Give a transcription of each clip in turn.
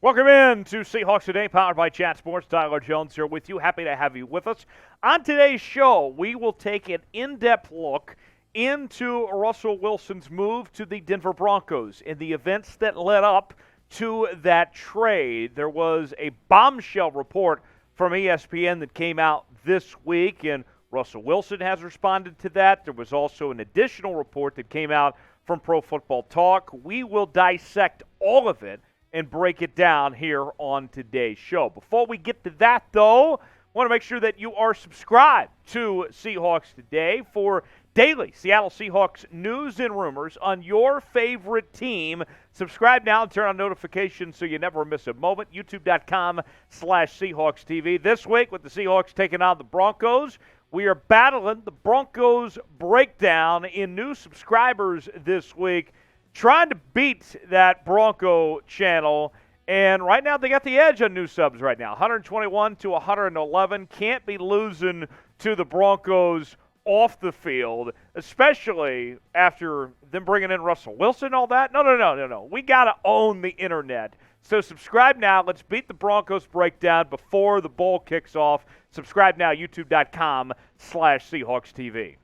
Welcome in to Seahawks Today, powered by Chat Sports. Tyler Jones here with you. Happy to have you with us. On today's show, we will take an in-depth look into Russell Wilson's move to the Denver Broncos and the events that led up to that trade. There was a bombshell report from ESPN that came out this week, and Russell Wilson has responded to that. There was also an additional report that came out from Pro Football Talk. We will dissect all of it and break it down here on today's show. Before we get to that, though, I want to make sure that you are subscribed to Seahawks Today for daily Seattle Seahawks news and rumors on your favorite team. Subscribe now and turn on notifications so you never miss a moment. YouTube.com/Seahawks TV. This week, with the Seahawks taking on the Broncos, we are battling the Broncos breakdown in new subscribers this week, trying to beat that Bronco channel, and right now they got the edge on new subs right now, 121 to 111. Can't be losing to the Broncos off the field, especially after them bringing in Russell Wilson and all that. No. We got to own the internet. So subscribe now. Let's beat the Broncos breakdown before the bowl kicks off. Subscribe now, youtube.com/Seahawks TV.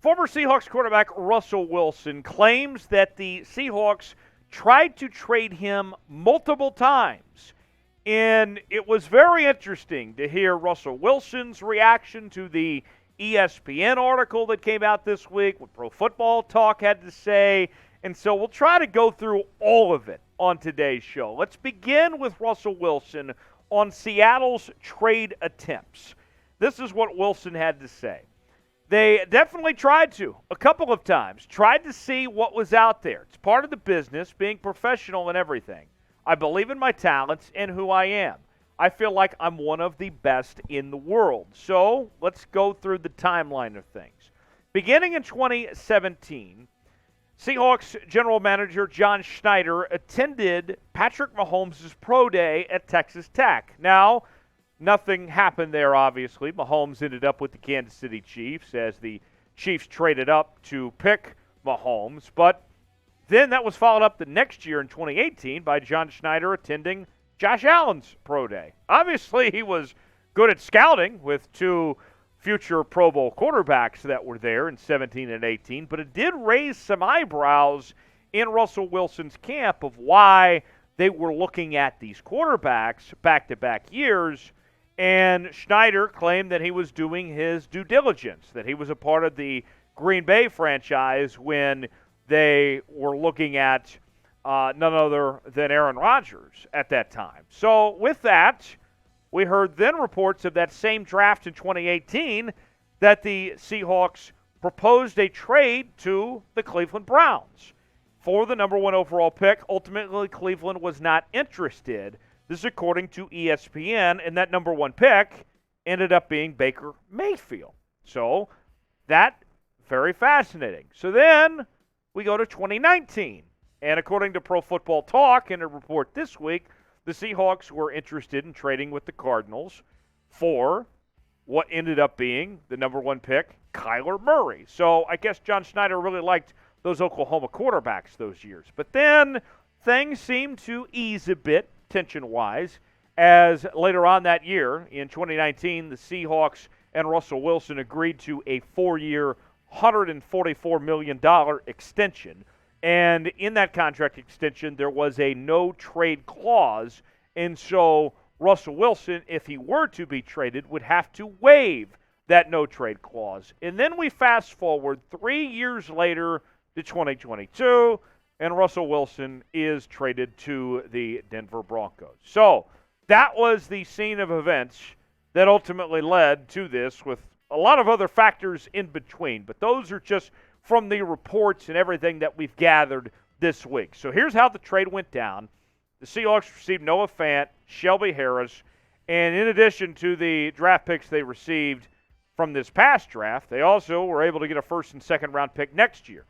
Former Seahawks quarterback Russell Wilson claims that the Seahawks tried to trade him multiple times. And it was very interesting to hear Russell Wilson's reaction to the ESPN article that came out this week, what Pro Football Talk had to say. And so we'll try to go through all of it on today's show. Let's begin with Russell Wilson on Seattle's trade attempts. This is what Wilson had to say. They definitely tried to, a couple of times, tried to see what was out there. It's part of the business, being professional and everything. I believe in my talents and who I am. I feel like I'm one of the best in the world. So let's go through the timeline of things. Beginning in 2017, Seahawks general manager John Schneider attended Patrick Mahomes' pro day at Texas Tech. Now, nothing happened there, obviously. Mahomes ended up with the Kansas City Chiefs as the Chiefs traded up to pick Mahomes. But then that was followed up the next year in 2018 by John Schneider attending Josh Allen's pro day. Obviously, he was good at scouting with two future Pro Bowl quarterbacks that were there in 17 and 18, but it did raise some eyebrows in Russell Wilson's camp of why they were looking at these quarterbacks back-to-back years. And Schneider claimed that he was doing his due diligence, that he was a part of the Green Bay franchise when they were looking at none other than Aaron Rodgers at that time. So with that, we heard then reports of that same draft in 2018 that the Seahawks proposed a trade to the Cleveland Browns for the number one overall pick. Ultimately, Cleveland was not interested. This is according to ESPN, and that number one pick ended up being Baker Mayfield. So that, very fascinating. So then we go to 2019, and according to Pro Football Talk in a report this week, the Seahawks were interested in trading with the Cardinals for what ended up being the number one pick, Kyler Murray. So I guess John Schneider really liked those Oklahoma quarterbacks those years. But then things seemed to ease a bit tension-wise, as later on that year, in 2019, the Seahawks and Russell Wilson agreed to a 4-year, $144 million extension. And in that contract extension, there was a no-trade clause, and so Russell Wilson, if he were to be traded, would have to waive that no-trade clause. And then we fast-forward 3 years later to 2022, and Russell Wilson is traded to the Denver Broncos. So that was the scene of events that ultimately led to this, with a lot of other factors in between. But those are just from the reports and everything that we've gathered this week. So here's how the trade went down. The Seahawks received Noah Fant, Shelby Harris, and in addition to the draft picks they received from this past draft, they also were able to get a first and second round pick next year.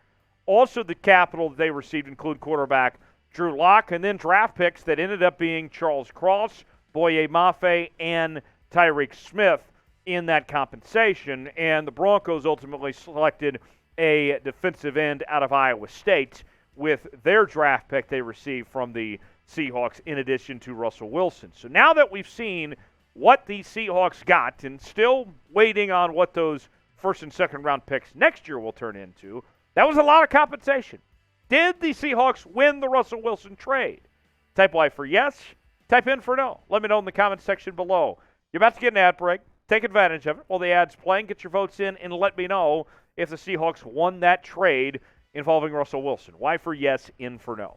Also, the capital that they received include quarterback Drew Lock, and then draft picks that ended up being Charles Cross, Boye Mafe, and Tyreke Smith in that compensation. And the Broncos ultimately selected a defensive end out of Iowa State with their draft pick they received from the Seahawks in addition to Russell Wilson. So now that we've seen what the Seahawks got and still waiting on what those first and second round picks next year will turn into, that was a lot of compensation. Did the Seahawks win the Russell Wilson trade? Type Y for yes, type in for no. Let me know in the comments section below. You're about to get an ad break. Take advantage of it while the ad's playing. Get your votes in and let me know if the Seahawks won that trade involving Russell Wilson. Y for yes, in for no.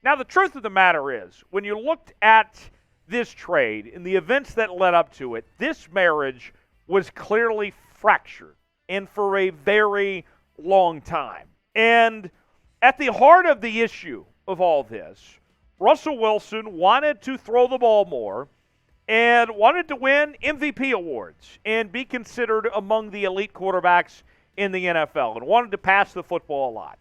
Now, the truth of the matter is, when you looked at this trade and the events that led up to it, this marriage was clearly fractured and for a very long time. And at the heart of the issue of all this, Russell Wilson wanted to throw the ball more and wanted to win MVP awards and be considered among the elite quarterbacks in the NFL and wanted to pass the football a lot.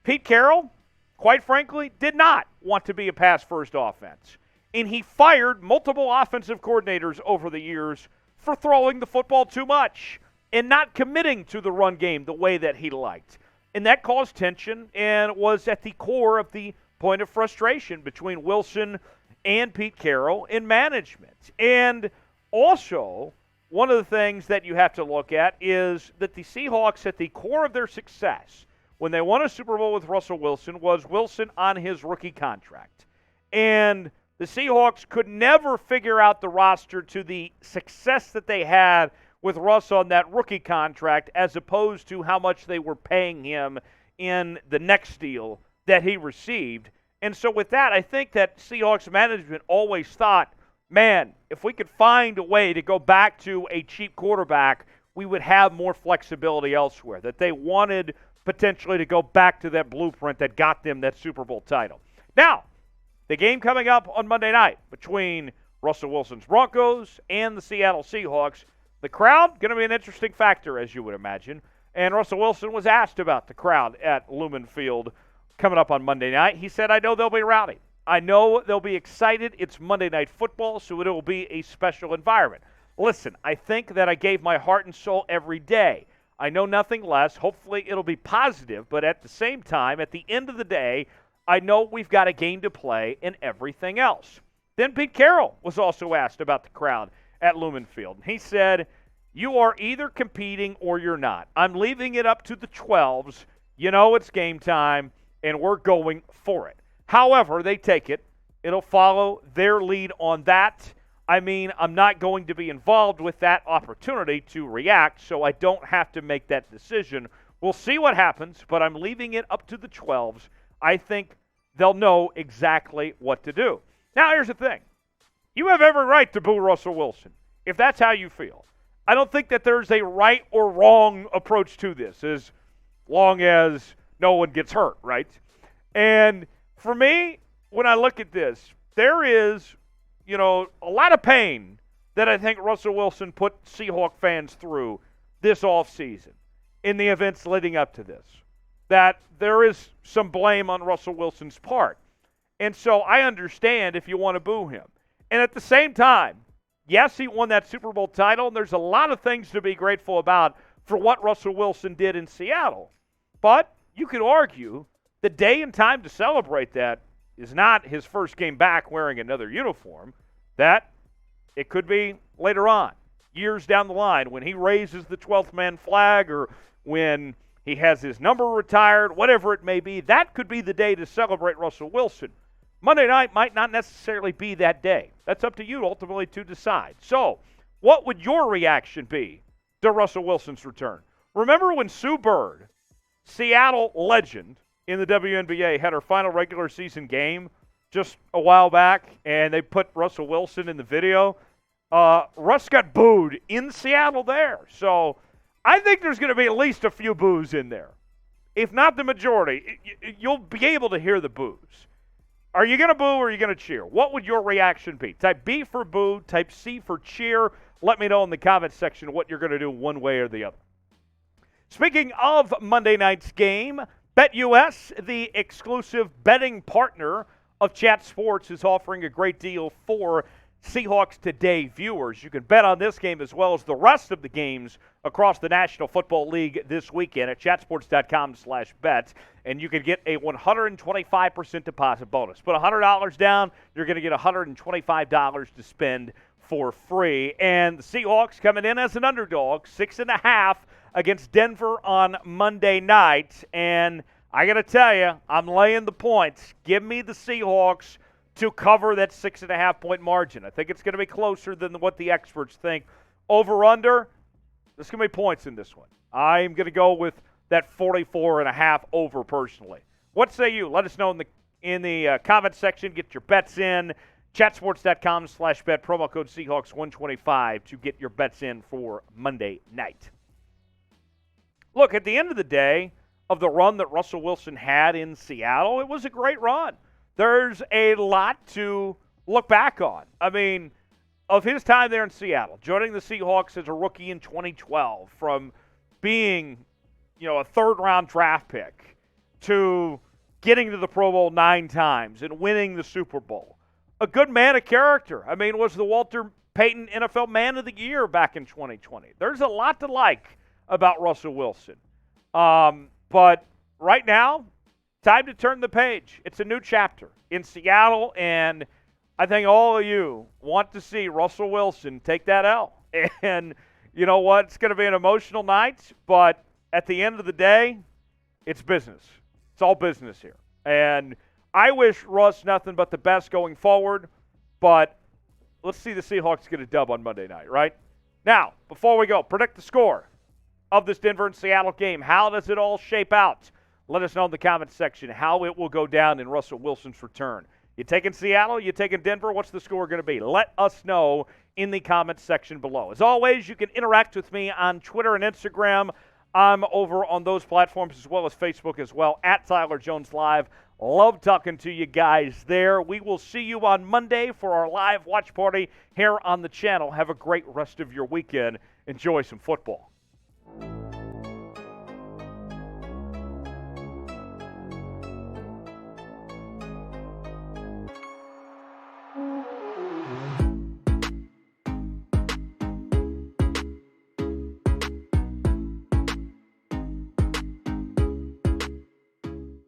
Pete Carroll, quite frankly, did not want to be a pass-first offense. And he fired multiple offensive coordinators over the years for throwing the football too much and not committing to the run game the way that he liked. And that caused tension and was at the core of the point of frustration between Wilson and Pete Carroll in management. And also, one of the things that you have to look at is that the Seahawks, at the core of their success, when they won a Super Bowl with Russell Wilson, was Wilson on his rookie contract. And the Seahawks could never figure out the roster to the success that they had with Russ on that rookie contract as opposed to how much they were paying him in the next deal that he received. And so with that, I think that Seahawks management always thought, man, if we could find a way to go back to a cheap quarterback, we would have more flexibility elsewhere, that they wanted potentially to go back to that blueprint that got them that Super Bowl title. Now, the game coming up on Monday night between Russell Wilson's Broncos and the Seattle Seahawks, the crowd going to be an interesting factor, as you would imagine. And Russell Wilson was asked about the crowd at Lumen Field coming up on Monday night. He said, I know they'll be rowdy. I know they'll be excited. It's Monday Night Football, so it will be a special environment. Listen, I think that I gave my heart and soul every day. I know nothing less. Hopefully it'll be positive, but at the same time, at the end of the day, I know we've got a game to play and everything else. Then Pete Carroll was also asked about the crowd at Lumen Field. He said, you are either competing or you're not. I'm leaving it up to the 12s. You know it's game time, and we're going for it. However they take it, it'll follow their lead on that. I mean, I'm not going to be involved with that opportunity to react, so I don't have to make that decision. We'll see what happens, but I'm leaving it up to the 12s. I think they'll know exactly what to do. Now, here's the thing. You have every right to boo Russell Wilson, if that's how you feel. I don't think that there's a right or wrong approach to this, as long as no one gets hurt, right? And for me, when I look at this, there is, a lot of pain that I think Russell Wilson put Seahawk fans through this offseason in the events leading up to this. That there is some blame on Russell Wilson's part. And so I understand if you want to boo him. And at the same time, yes, he won that Super Bowl title, and there's a lot of things to be grateful about for what Russell Wilson did in Seattle. But you could argue the day and time to celebrate that is not his first game back wearing another uniform. That it could be later on, years down the line, when he raises the 12th man flag or when he has his number retired, whatever it may be. That could be the day to celebrate Russell Wilson. Monday night might not necessarily be that day. That's up to you ultimately to decide. So, what would your reaction be to Russell Wilson's return? Remember when Sue Bird, Seattle legend in the WNBA, had her final regular season game just a while back, and they put Russell Wilson in the video? Russ got booed in Seattle there. So, I think there's going to be at least a few boos in there. If not the majority, you'll be able to hear the boos. Are you going to boo or are you going to cheer? What would your reaction be? Type B for boo, type C for cheer. Let me know in the comments section what you're going to do one way or the other. Speaking of Monday night's game, BetUS, the exclusive betting partner of Chat Sports, is offering a great deal for Seahawks Today viewers. You can bet on this game as well as the rest of the games across the National Football League this weekend at chatsports.com/bets, and you can get a 125% deposit bonus. Put $100 down, you're going to get $125 to spend for free. And the Seahawks coming in as an underdog, 6.5 against Denver on Monday night. And I got to tell you, I'm laying the points. Give me the Seahawks to cover that 6.5-point margin. I think it's going to be closer than what the experts think. Over-under, there's going to be points in this one. I'm going to go with that 44.5 over personally. What say you? Let us know in the comment section. Get your bets in. Chatsports.com/bet, promo code Seahawks125 to get your bets in for Monday night. Look, at the end of the day of the run that Russell Wilson had in Seattle, it was a great run. There's a lot to look back on. I mean, of his time there in Seattle, joining the Seahawks as a rookie in 2012, from being, a third-round draft pick to getting to the Pro Bowl 9 times and winning the Super Bowl. A good man of character. I mean, was the Walter Payton NFL Man of the Year back in 2020. There's a lot to like about Russell Wilson. But right now, time to turn the page. It's a new chapter in Seattle, and I think all of you want to see Russell Wilson take that L. And you know what? It's going to be an emotional night, but at the end of the day, it's business. It's all business here. And I wish Russ nothing but the best going forward, but let's see the Seahawks get a dub on Monday night, right? Now, before we go, predict the score of this Denver and Seattle game. How does it all shape out? Let us know in the comments section how it will go down in Russell Wilson's return. You taking Seattle? You taking Denver? What's the score going to be? Let us know in the comments section below. As always, you can interact with me on Twitter and Instagram. I'm over on those platforms as well as Facebook as well, at Tyler Jones Live. Love talking to you guys there. We will see you on Monday for our live watch party here on the channel. Have a great rest of your weekend. Enjoy some football.